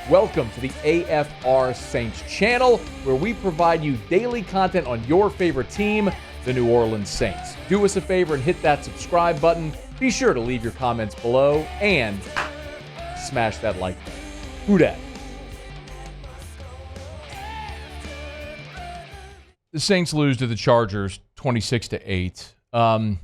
Welcome to the AFR Saints channel, where we provide you daily content on your favorite team, the New Orleans Saints. Do us a favor and hit that subscribe button. Be sure to leave your comments below and smash that like button. Who dat? The Saints lose to the Chargers 26-8. For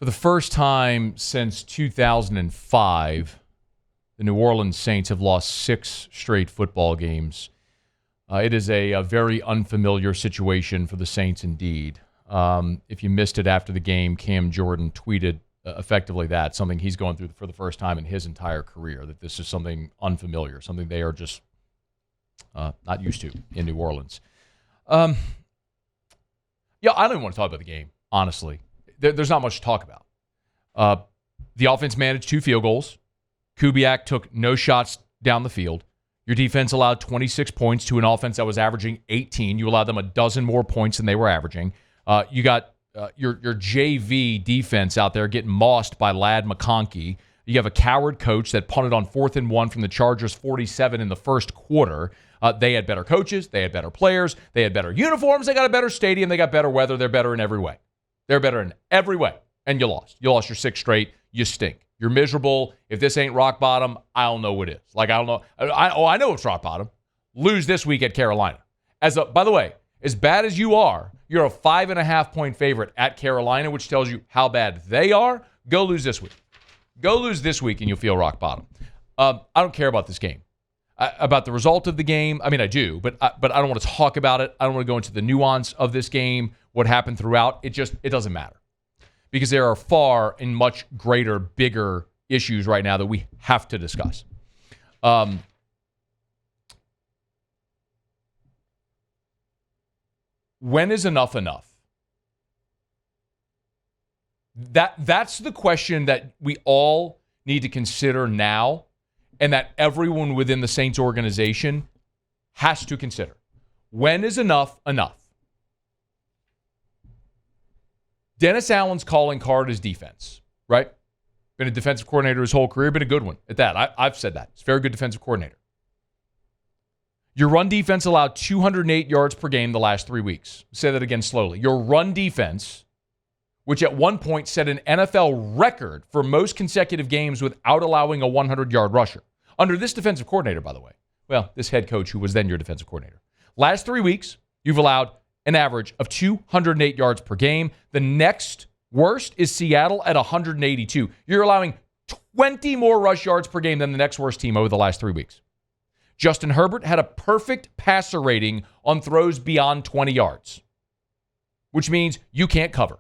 the first time since 2005, the New Orleans Saints have lost 6 straight football games. It is a very unfamiliar situation for the Saints indeed. If you missed it after the game, Cam Jordan tweeted effectively that, something he's going through for the first time in his entire career, that this is something unfamiliar, something they are just not used to in New Orleans. I don't even want to talk about the game, honestly. There's not much to talk about. The offense managed 2 field goals. Kubiak took no shots down the field. Your defense allowed 26 points to an offense that was averaging 18. You allowed them a dozen more points than they were averaging. You got your JV defense out there getting mossed by Ladd McConkey. You have a coward coach that punted on 4th and 1 from the Chargers 47 in the first quarter. They had better coaches. They had better players. They had better uniforms. They got a better stadium. They got better weather. They're better in every way. They're better in every way. And you lost. You lost your 6 straight. You stink. You're miserable. If this ain't rock bottom, I don't know what is. I don't know. I know it's rock bottom. Lose this week at Carolina. By the way, as bad as you are, you're a 5.5-point favorite at Carolina, which tells you how bad they are. Go lose this week. Go lose this week and you'll feel rock bottom. I don't care about this game. About the result of the game, I mean, I do, but I don't want to talk about it. I don't want to go into the nuance of this game, what happened throughout. It doesn't matter. Because there are far and much greater, bigger issues right now that we have to discuss. When is enough enough? That's the question that we all need to consider now, and that everyone within the Saints organization has to consider. When is enough enough? Dennis Allen's calling card is defense, right? Been a defensive coordinator his whole career, been a good one at that. I've said that. He's a very good defensive coordinator. Your run defense allowed 208 yards per game the last 3 weeks. Say that again slowly. Your run defense, which at one point set an NFL record for most consecutive games without allowing a 100-yard rusher. Under this defensive coordinator, by the way. Well, this head coach who was then your defensive coordinator. Last 3 weeks, you've allowed an average of 208 yards per game. The next worst is Seattle at 182. You're allowing 20 more rush yards per game than the next worst team over the last 3 weeks. Justin Herbert had a perfect passer rating on throws beyond 20 yards, which means you can't cover.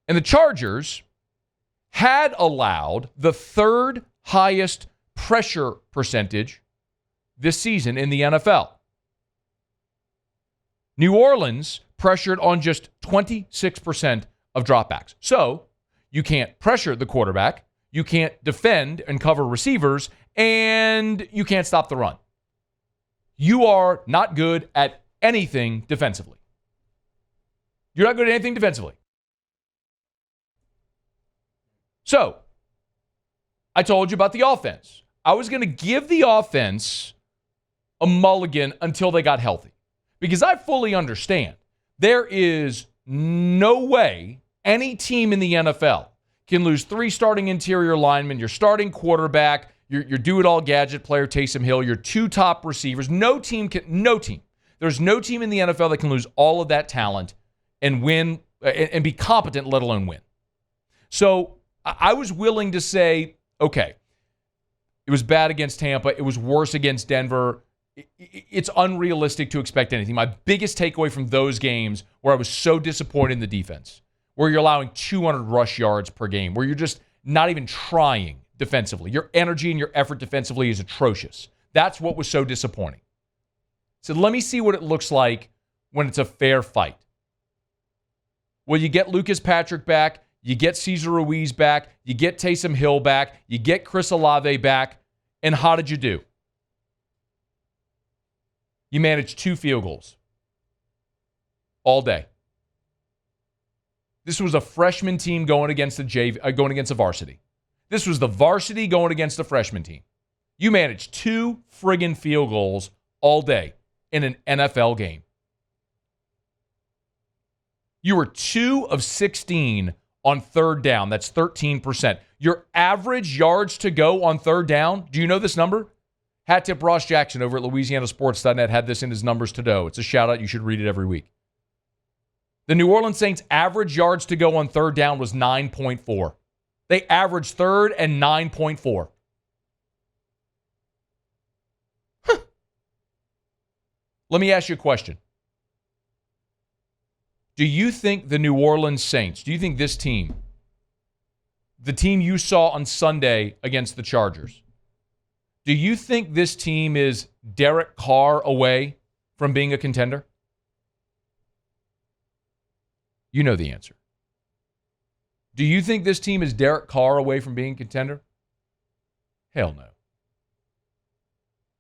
And the Chargers had allowed the 3rd highest pressure percentage this season in the NFL. New Orleans pressured on just 26% of dropbacks. So you can't pressure the quarterback, you can't defend and cover receivers, and you can't stop the run. You are not good at anything defensively. You're not good at anything defensively. So, I told you about the offense. I was going to give the offense a mulligan until they got healthy. Because I fully understand there is no way any team in the NFL can lose 3 starting interior linemen, your starting quarterback, your do-it-all gadget player, Taysom Hill, your 2 top receivers. No team. There's no team in the NFL that can lose all of that talent and win and be competent, let alone win. So I was willing to say, okay, it was bad against Tampa. It was worse against Denver. It's unrealistic to expect anything. My biggest takeaway from those games where I was so disappointed in the defense, where you're allowing 200 rush yards per game, where you're just not even trying defensively. Your energy and your effort defensively is atrocious. That's what was so disappointing. So let me see what it looks like when it's a fair fight. Well, you get Lucas Patrick back, you get Cesar Ruiz back, you get Taysom Hill back, you get Chris Olave back, and how did you do? You managed 2 field goals all day. This was a freshman team going against a varsity. This was the varsity going against the freshman team. You managed 2 friggin' field goals all day in an NFL game. You were 2 of 16 on third down. That's 13%. Your average yards to go on third down, do you know this number? Hat tip Ross Jackson over at LouisianaSports.net had this in his numbers today. It's a shout out. You should read it every week. The New Orleans Saints' average yards to go on third down was 9.4. They averaged third and 9.4. Let me ask you a question. Do you think the New Orleans Saints, do you think this team, the team you saw on Sunday against the Chargers, do you think this team is Derek Carr away from being a contender? You know the answer. Do you think this team is Derek Carr away from being a contender? Hell no.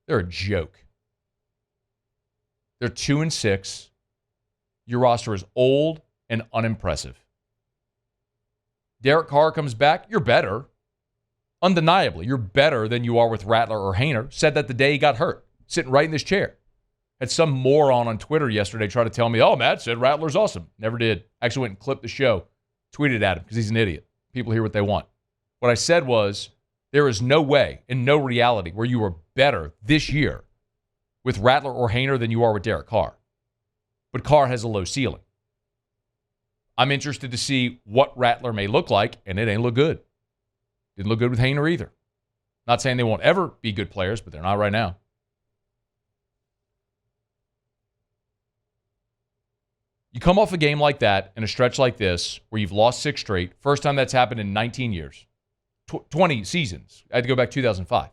They're a joke. They're 2-6. Your roster is old and unimpressive. Derek Carr comes back, you're better. Undeniably, you're better than you are with Rattler or Haener. Said that the day he got hurt, sitting right in this chair. Had some moron on Twitter yesterday try to tell me, oh, Matt said Rattler's awesome. Never did. Actually went and clipped the show, tweeted at him because he's an idiot. People hear what they want. What I said was, there is no way in no reality where you are better this year with Rattler or Haener than you are with Derek Carr. But Carr has a low ceiling. I'm interested to see what Rattler may look like, and it ain't look good. Didn't look good with Haener either. Not saying they won't ever be good players, but they're not right now. You come off a game like that and a stretch like this where you've lost 6 straight. First time that's happened in 19 years. 20 seasons. I had to go back 2005.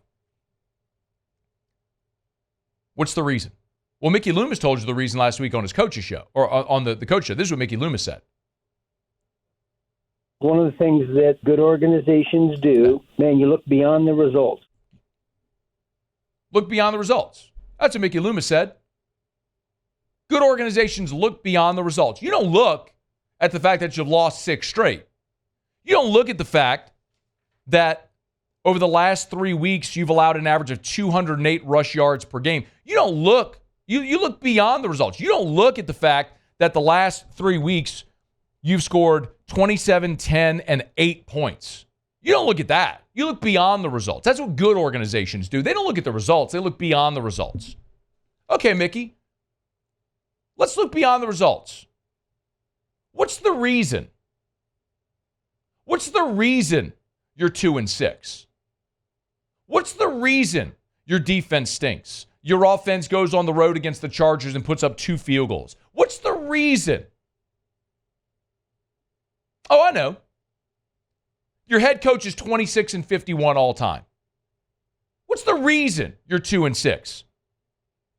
What's the reason? Well, Mickey Loomis told you the reason last week on his coach's show, or on the coach show. This is what Mickey Loomis said. One of the things that good organizations do, man, you look beyond the results. Look beyond the results. That's what Mickey Loomis said. Good organizations look beyond the results. You don't look at the fact that you've lost 6 straight. You don't look at the fact that over the last 3 weeks, you've allowed an average of 208 rush yards per game. You don't look, you look beyond the results. You don't look at the fact that the last 3 weeks, you've scored 27, 10, and 8 points. You don't look at that. You look beyond the results. That's what good organizations do. They don't look at the results. They look beyond the results. Okay, Mickey, let's look beyond the results. What's the reason? What's the reason you're 2-6? What's the reason your defense stinks? Your offense goes on the road against the Chargers and puts up 2 field goals. What's the reason? Oh, I know. Your head coach is 26-51 all time. What's the reason you're 2-6?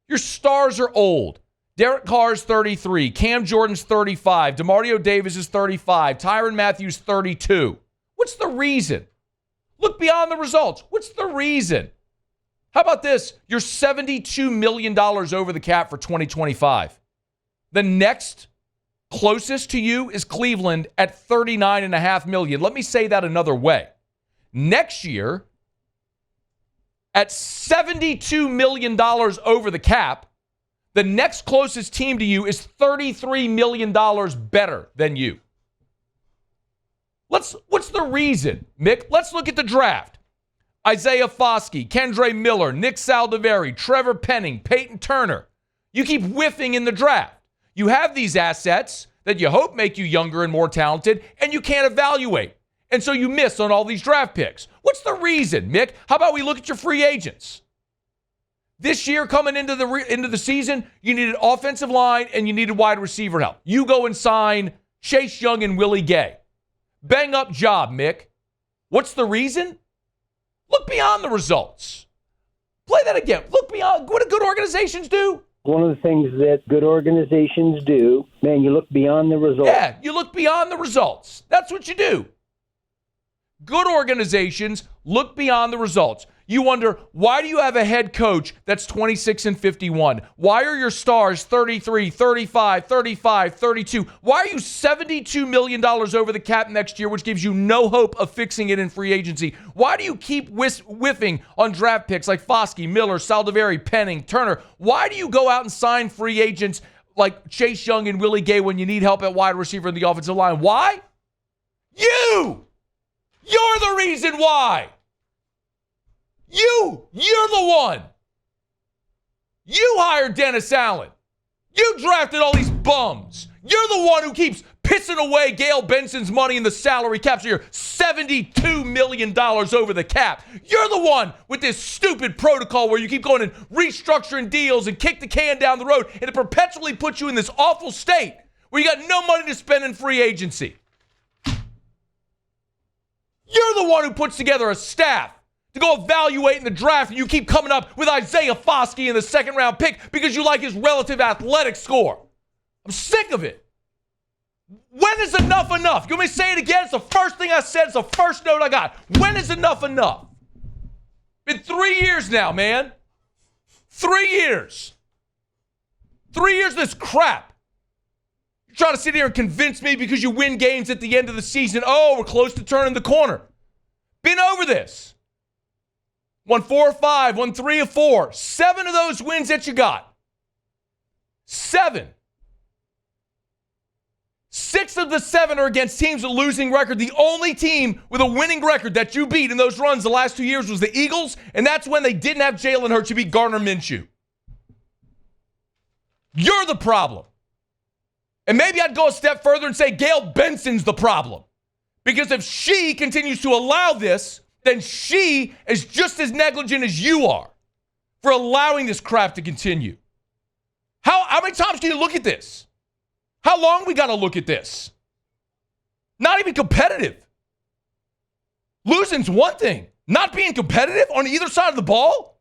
Your stars are old. Derek Carr's 33. Cam Jordan's 35. DeMario Davis is 35. Tyrann Mathieu 32. What's the reason? Look beyond the results. What's the reason? How about this? You're $72 million over the cap for 2025. The next closest to you is Cleveland at $39.5 million. Let me say that another way. Next year, at $72 million over the cap, the next closest team to you is $33 million better than you. What's the reason, Mick? Let's look at the draft. Isaiah Foskey, Kendre Miller, Nick Saldiveri, Trevor Penning, Peyton Turner. You keep whiffing in the draft. You have these assets that you hope make you younger and more talented, and you can't evaluate. And so you miss on all these draft picks. What's the reason, Mick? How about we look at your free agents? This year coming into the season, you needed offensive line and you needed wide receiver help. You go and sign Chase Young and Willie Gay. Bang up job, Mick. What's the reason? Look beyond the results. Play that again. Look beyond. What do good organizations do? One of the things that good organizations do, man, you look beyond the results. Yeah, you look beyond the results. That's what you do. Good organizations look beyond the results. You wonder, why do you have a head coach that's 26-51? Why are your stars 33, 35, 35, 32? Why are you $72 million over the cap next year, which gives you no hope of fixing it in free agency? Why do you keep whiffing on draft picks like Foskey, Miller, Saldivari, Penning, Turner? Why do you go out and sign free agents like Chase Young and Willie Gay when you need help at wide receiver in the offensive line? Why? You're the reason why. You're the one. You hired Dennis Allen. You drafted all these bums. You're the one who keeps pissing away Gail Benson's money in the salary cap, so you're $72 million over the cap. You're the one with this stupid protocol where you keep going and restructuring deals and kick the can down the road, and it perpetually puts you in this awful state where you got no money to spend in free agency. You're the one who puts together a staff to go evaluate in the draft, and you keep coming up with Isaiah Foskey in the second-round pick because you like his relative athletic score. I'm sick of it. When is enough enough? You want me to say it again? It's the first thing I said. It's the first note I got. When is enough enough? Been 3 years now, man. 3 years. 3 years of this crap. You're trying to sit here and convince me because you win games at the end of the season. Oh, we're close to turning the corner. Been over this. Won 4 or 5, won 3 or 4. 7 of those wins that you got. 7. 6 of the 7 are against teams with a losing record. The only team with a winning record that you beat in those runs the last 2 years was the Eagles, and that's when they didn't have Jalen Hurts. You beat Gardner Minshew. You're the problem. And maybe I'd go a step further and say Gail Benson's the problem. Because if she continues to allow this, then she is just as negligent as you are for allowing this crap to continue. How many times can you look at this? How long we got to look at this? Not even competitive. Losing's one thing. Not being competitive on either side of the ball?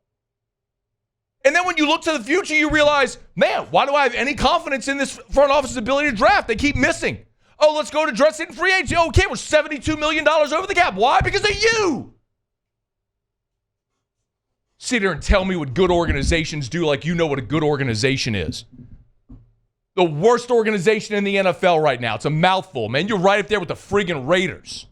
And then when you look to the future, you realize, man, why do I have any confidence in this front office's ability to draft? They keep missing. Oh, let's go to dress it in free agency. Okay, we're $72 million over the cap. Why? Because of you. Sit here and tell me what good organizations do like you know what a good organization is. The worst organization in the NFL right now. It's a mouthful, man. You're right up there with the friggin' Raiders.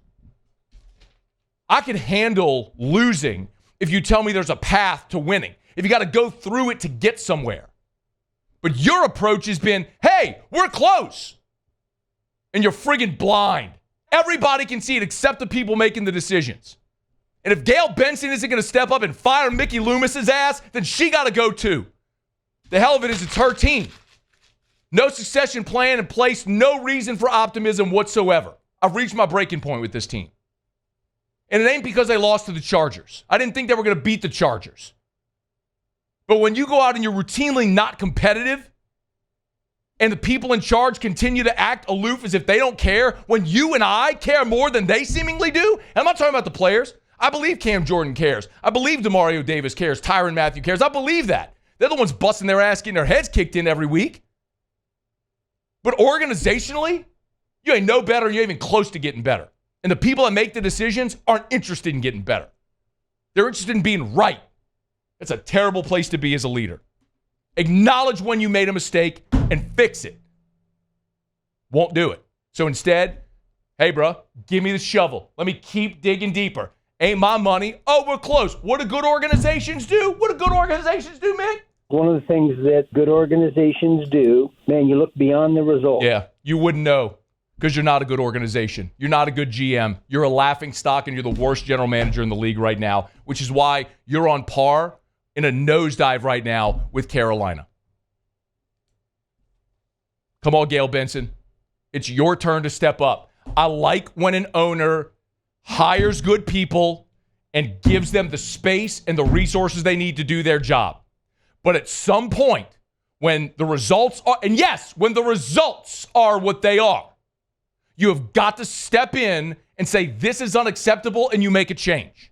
I can handle losing if you tell me there's a path to winning. If you got to go through it to get somewhere. But your approach has been, hey, we're close. And you're friggin' blind. Everybody can see it except the people making the decisions. And if Gail Benson isn't going to step up and fire Mickey Loomis's ass, then she got to go too. The hell of it is it's her team. No succession plan in place, no reason for optimism whatsoever. I've reached my breaking point with this team. And it ain't because they lost to the Chargers. I didn't think they were going to beat the Chargers. But when you go out and you're routinely not competitive, and the people in charge continue to act aloof as if they don't care when you and I care more than they seemingly do. And I'm not talking about the players. I believe Cam Jordan cares. I believe Demario Davis cares. Tyrann Mathieu cares. I believe that. They're the ones busting their ass, getting their heads kicked in every week. But organizationally, you ain't no better. You ain't even close to getting better. And the people that make the decisions aren't interested in getting better. They're interested in being right. It's a terrible place to be as a leader. Acknowledge when you made a mistake and fix it. Won't do it. So instead, hey, bro, give me the shovel. Let me keep digging deeper. Ain't my money. Oh, we're close. What do good organizations do? What do good organizations do, man? One of the things that good organizations do, man, you look beyond the result. Yeah, you wouldn't know because you're not a good organization. You're not a good GM. You're a laughing stock, and you're the worst general manager in the league right now, which is why you're on par in a nosedive right now with Carolina. Come on, Gail Benson. It's your turn to step up. I like when an owner hires good people and gives them the space and the resources they need to do their job. But at some point, when the results are, and yes, when the results are what they are, you have got to step in and say, this is unacceptable, and you make a change.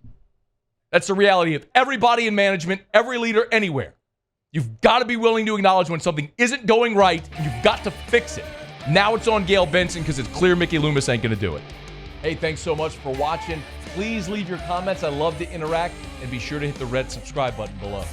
That's the reality of everybody in management, every leader, anywhere. You've got to be willing to acknowledge when something isn't going right, and you've got to fix it. Now it's on Gail Benson because it's clear Mickey Loomis ain't going to do it. Hey, thanks so much for watching. Please leave your comments. I love to interact, and be sure to hit the red subscribe button below.